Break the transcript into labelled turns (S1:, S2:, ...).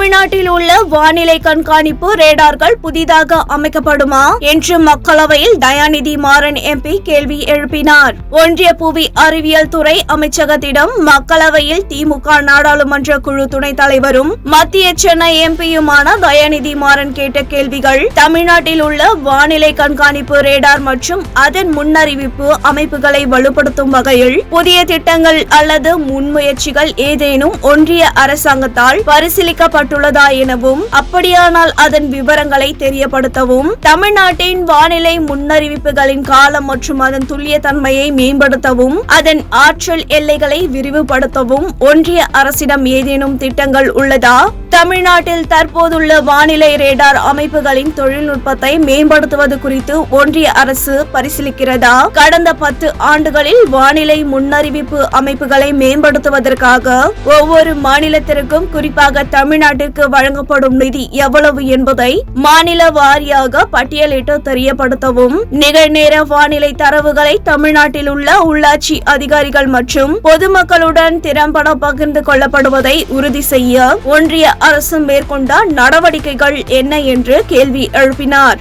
S1: தமிழ்நாட்டில் உள்ள வானிலை கண்காணிப்பு ரேடார்கள் புதிதாக அமைக்கப்படுமா என்று மக்களவையில் தயாநிதி மாறன் எம்பி கேள்வி எழுப்பினார். ஒன்றிய புவி அறிவியல் துறை அமைச்சகத்திடம் மக்களவையில் திமுக நாடாளுமன்ற குழு துணைத் தலைவரும் மத்திய சென்னை எம்பியுமான தயாநிதி மாறன் கேட்ட கேள்விகள் தமிழ்நாட்டில் உள்ள வானிலை கண்காணிப்பு ரேடார் மற்றும் அதன் முன்னறிவிப்பு அமைப்புகளை வலுப்படுத்தும் வகையில் புதிய திட்டங்கள் அல்லது முன்முயற்சிகள் ஏதேனும் ஒன்றிய அரசாங்கத்தால் பரிசீலிக்கப்பட்டுள்ளதா எனவும், அப்படியானால் அதன் விவரங்களை தெரியப்படுத்தவும், தமிழ்நாட்டின் வானிலை முன்னறிவிப்புகளின் காலம் மற்றும் அதன் துல்லியத்தன்மையை மேம்படுத்தவும், அதன் ஆற்றல் எல்லைகளை விரிவுபடுத்தவும் ஒன்றிய அரசிடம் ஏதேனும் திட்டங்கள் உள்ளதா? தமிழ்நாட்டில் தற்போதுள்ள வானிலை ரேடார் அமைப்புகளின் தொழில்நுட்பத்தை மேம்படுத்துவது குறித்து ஒன்றிய அரசு பரிசீலிக்கிறதா? கடந்த 10 ஆண்டுகளில் வானிலை முன்னறிவிப்பு அமைப்புகளை மேம்படுத்துவதற்காக ஒவ்வொரு மாநிலத்திற்கும், குறிப்பாக தமிழ்நாட்டிற்கு வழங்கப்படும் நிதி எவ்வளவு என்பதை மாநில வாரியாக பட்டியலிட்டு தெரியப்படுத்தவும், நிகழ்நேர வானிலை தரவுகளை தமிழ்நாட்டில் உள்ள உள்ளாட்சி அதிகாரிகள் மற்றும் பொதுமக்களுடன் திறம்பட பகிர்ந்து கொள்ளப்படுவதை உறுதி செய்ய ஒன்றிய அரசு மேற்கொண்ட நடவடிக்கைகள் என்ன என்று கேள்வி எழுப்பினார்.